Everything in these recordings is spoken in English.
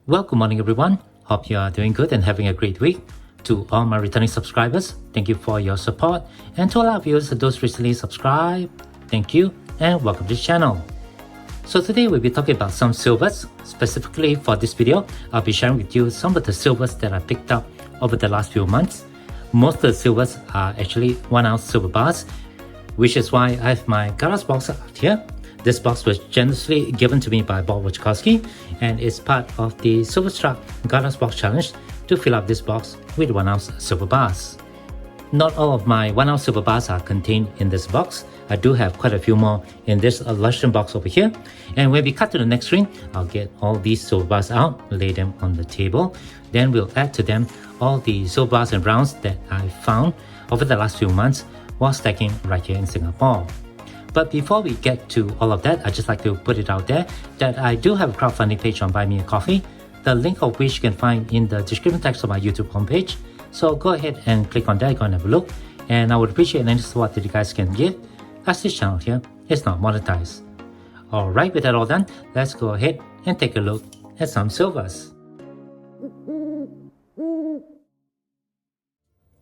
Well, good morning everyone. Hope you are doing good and having a great week. To all my returning subscribers, thank you for your support. And to all our viewers, those recently subscribed, thank you and welcome to the channel. So today we'll be talking about some silvers. Specifically for this video, I'll be sharing with you some of the silvers that I picked up over the last few months. Most of the silvers are actually 1 ounce silver bars, which is why I have my Guardhouse box out here. This box was generously given to me by Bob Wachkowski and is part of the Silver Struck Guardhouse Box challenge to fill up this box with 1 ounce silver bars. Not all of my 1 ounce silver bars are contained in this box. I do have quite a few more in this illusion box over here. And when we cut to the next screen, I'll get all these silver bars out, lay them on the table. Then we'll add to them all the silver bars and rounds that I found over the last few months while stacking right here in Singapore. But before we get to all of that, I'd just like to put it out there that I do have a crowdfunding page on Buy Me a Coffee, the link of which you can find in the description text of my YouTube homepage. So go ahead and click on that, go and have a look. And I would appreciate any support that you guys can give, as this channel here is not monetized. Alright, with that all done, let's go ahead and take a look at some silvers.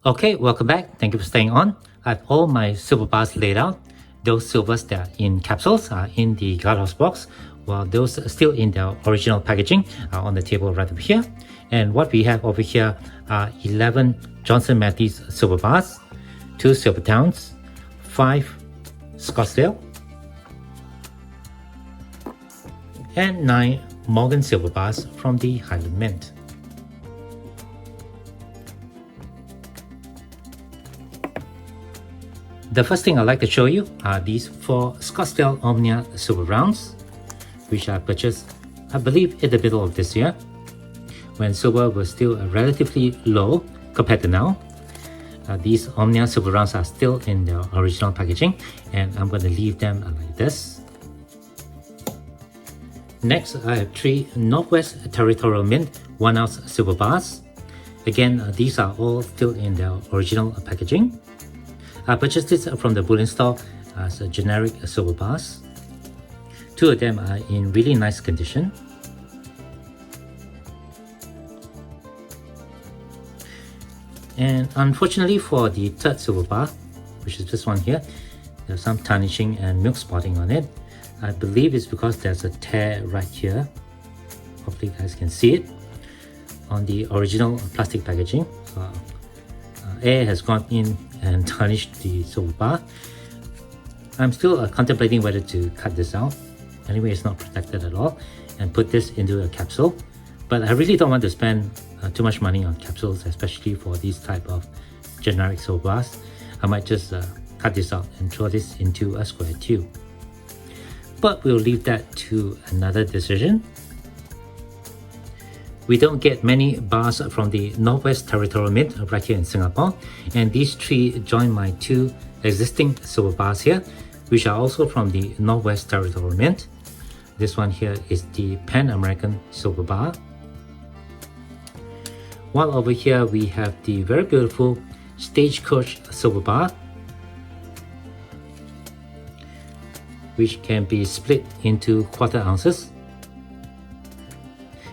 Okay, welcome back. Thank you for staying on. I have all my silver bars laid out. Those silvers that are in capsules are in the Guardhouse box, while those still in their original packaging are on the table right over here. And what we have over here are 11 Johnson Matthey's silver bars, 2 Silver Towns, 5 Scottsdale, and 9 Morgan silver bars from the Highland Mint. The first thing I'd like to show you are these 4 Scottsdale Omnia silver rounds, which I purchased, I believe, in the middle of this year, when silver was still relatively low compared to now. These Omnia silver rounds are still in their original packaging, and I'm going to leave them like this. Next, I have 3 Northwest Territorial Mint 1 ounce silver bars. Again, these are all still in their original packaging. I purchased this from the bullion store as a generic silver bars. 2 of them are in really nice condition. And unfortunately for the third silver bar, which is this one here, there's some tarnishing and milk spotting on it. I believe it's because there's a tear right here. Hopefully you guys can see it on the original plastic packaging. Air has gone in and tarnished the silver bar. I'm still contemplating whether to cut this out. Anyway, it's not protected at all, and put this into a capsule. But I really don't want to spend too much money on capsules, especially for these type of generic silver bars. I might just cut this out and throw this into a square tube. But we'll leave that to another decision. We don't get many bars from the Northwest Territorial Mint right here in Singapore, and these 3 join my 2 existing silver bars here, which are also from the Northwest Territorial Mint. This one here is the Pan American silver bar, while over here we have the very beautiful Stagecoach silver bar, which can be split into 1/4 ounces.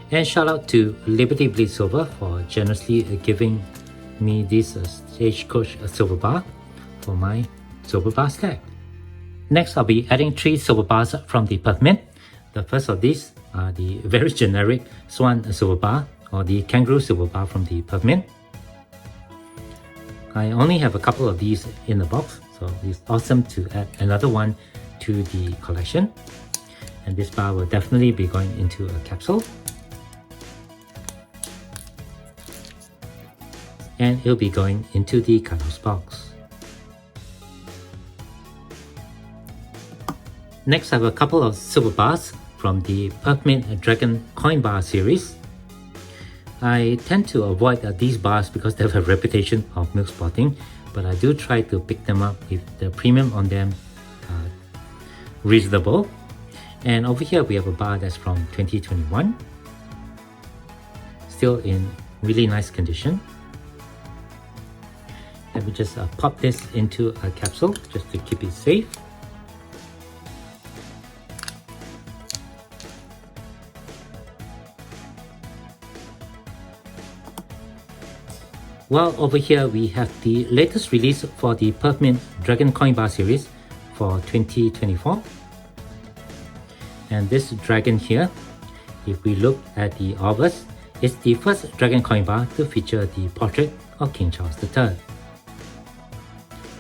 And shout out to Liberty Bleed Silver for generously giving me this Stagecoach silver bar for my silver bar stack. Next, I'll be adding 3 silver bars from the Perth Mint. The first of these are the very generic Swan silver bar, or the Kangaroo silver bar from the Perth Mint. I only have a couple of these in the box, so it's awesome to add another one to the collection. And this bar will definitely be going into a capsule. And it'll be going into the Guardhouse box. Next, I have a couple of silver bars from the Perth Mint Dragon Coin Bar series. I tend to avoid these bars because they have a reputation of milk spotting, but I do try to pick them up if the premium on them reasonable. And over here we have a bar that's from 2021, still in really nice condition. Let me just pop this into a capsule just to keep it safe. Well, over here we have the latest release for the Perth Mint Dragon Coin Bar series for 2024. And this dragon here, if we look at the obverse, is the first Dragon Coin Bar to feature the portrait of King Charles III.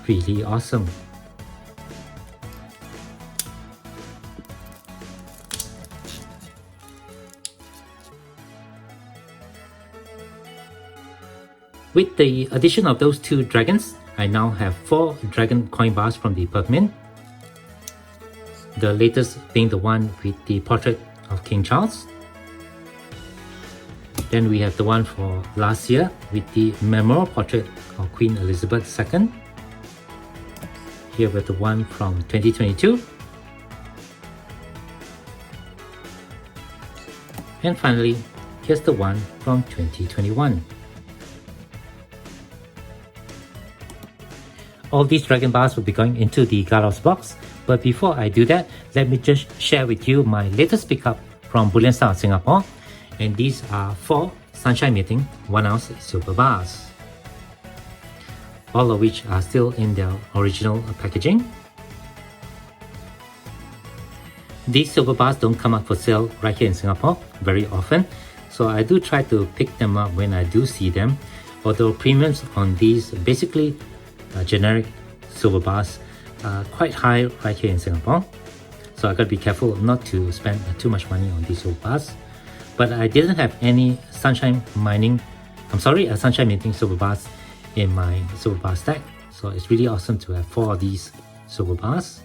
Really awesome. With the addition of those two dragons, I now have 4 Dragon Coin Bars from the Perth Mint. The latest being the one with the portrait of King Charles. Then we have the one for last year with the memorial portrait of Queen Elizabeth II. Here with the one from 2022. And finally, here's the one from 2021. All these dragon bars will be going into the Guardhouse box, but before I do that, let me just share with you my latest pickup from Bullion Star Singapore, and these are 4 Sunshine Minting 1-ounce silver bars, all of which are still in their original packaging. These silver bars don't come up for sale right here in Singapore very often, so I do try to pick them up when I do see them, although premiums on these basically generic silver bars are quite high right here in Singapore, so I gotta be careful not to spend too much money on these silver bars. But I didn't have any sunshine minting silver bars in my silver bar stack, so it's really awesome to have 4 of these silver bars.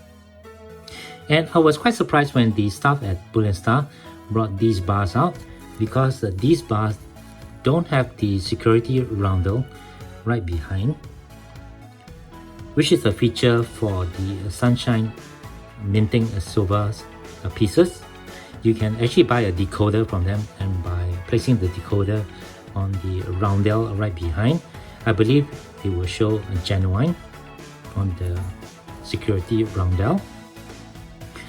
And I was quite surprised when the staff at Bullion Star brought these bars out, because these bars don't have the security roundel right behind, which is a feature for the Sunshine Minting silver pieces. You can actually buy a decoder from them, and by placing the decoder on the roundel right behind, I believe it will show genuine on the security roundel.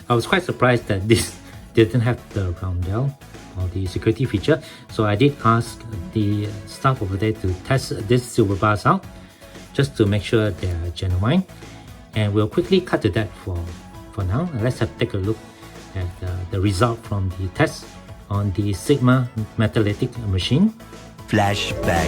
I was quite surprised that this didn't have the roundel or the security feature, so I did ask the staff over there to test these silver bars out just to make sure they are genuine, and we'll quickly cut to that for now. Let's take a look at the result from the test on the Sigma Metallitic machine. Flashback.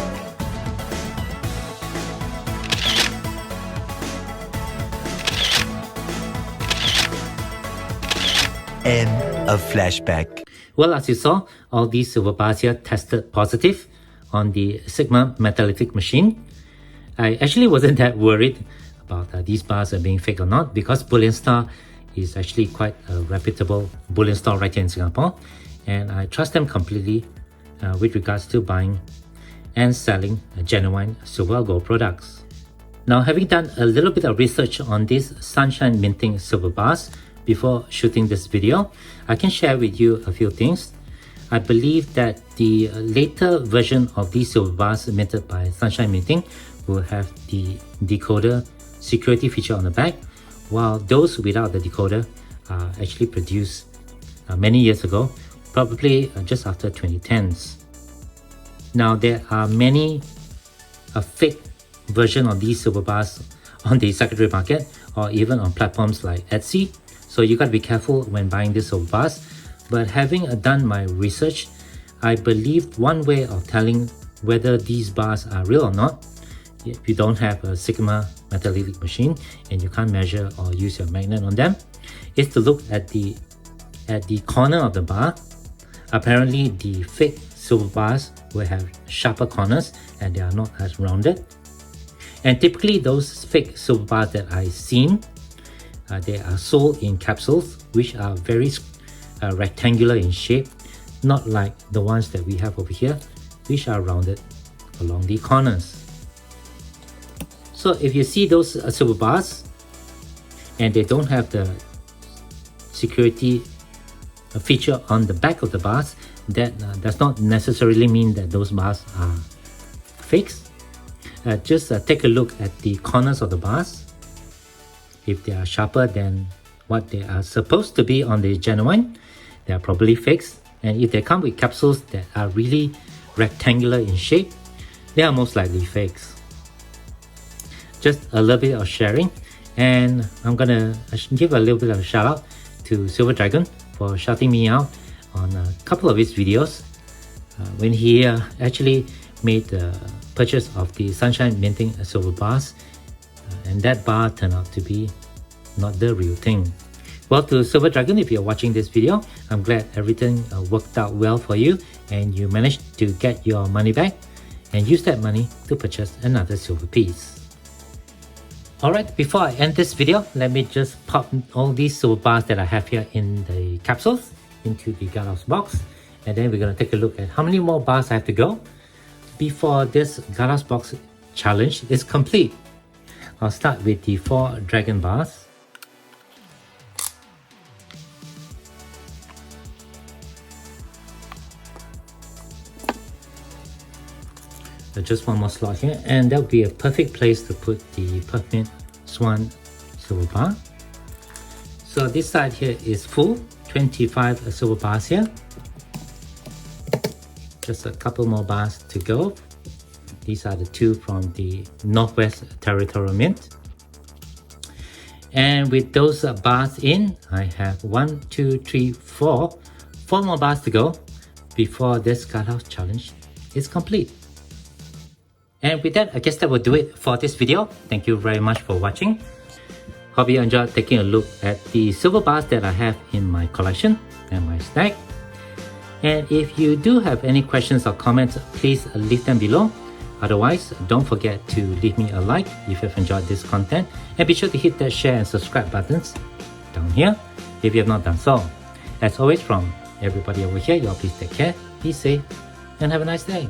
End of flashback. Well, as you saw, all these silver bars here tested positive on the Sigma Metallitic machine. I actually wasn't that worried about these bars are being fake or not, because Bullion Star is actually quite a reputable bullion store right here in Singapore, and I trust them completely with regards to buying and selling genuine silver gold products. Now, having done a little bit of research on these Sunshine Minting silver bars before shooting this video, I can share with you a few things. I believe that the later version of these silver bars minted by Sunshine Minting will have the decoder security feature on the back, while those without the decoder are actually produced many years ago, probably just after 2010s. Now, there are many fake versions of these silver bars on the secondary market or even on platforms like Etsy, so you gotta be careful when buying these silver bars. But having done my research, I believe one way of telling whether these bars are real or not, if you don't have a Sigma Metallitic machine and you can't measure or use your magnet on them, is to look at the corner of the bar. Apparently, the fake silver bars will have sharper corners and they are not as rounded. And typically, those fake silver bars that I've seen, they are sold in capsules which are very rectangular in shape, not like the ones that we have over here, which are rounded along the corners. So if you see those silver bars and they don't have the security feature on the back of the bars, that does not necessarily mean that those bars are fakes. Just take a look at the corners of the bars. If they are sharper than what they are supposed to be on the genuine, they are probably fakes. And if they come with capsules that are really rectangular in shape, they are most likely fakes. Just a little bit of sharing, and I'm gonna give a little bit of a shout out to Silver Dragon for shouting me out on a couple of his videos when he actually made the purchase of the Sunshine Minting silver bars, and that bar turned out to be not the real thing. Well, to Silver Dragon, if you're watching this video, I'm glad everything worked out well for you and you managed to get your money back and use that money to purchase another silver piece. Alright, before I end this video, let me just pop all these silver bars that I have here in the capsules into the Guardhouse box, and then we're going to take a look at how many more bars I have to go before this Guardhouse box challenge is complete. I'll start with the 4 dragon bars. So just one more slot here, and that would be a perfect place to put the Perth Mint Swan silver bar. So this side here is full, 25 silver bars here. Just a couple more bars to go. These are the 2 from the Northwest Territorial Mint. And with those bars in, I have 1, 2, 3, 4 more bars to go before this Guardhouse challenge is complete. And with that, I guess that will do it for this video. Thank you very much for watching. Hope you enjoyed taking a look at the silver bars that I have in my collection and my stack. And if you do have any questions or comments, please leave them below. Otherwise, don't forget to leave me a like if you've enjoyed this content, and be sure to hit that share and subscribe buttons down here if you have not done so. As always, from everybody over here, y'all please take care, be safe, and have a nice day.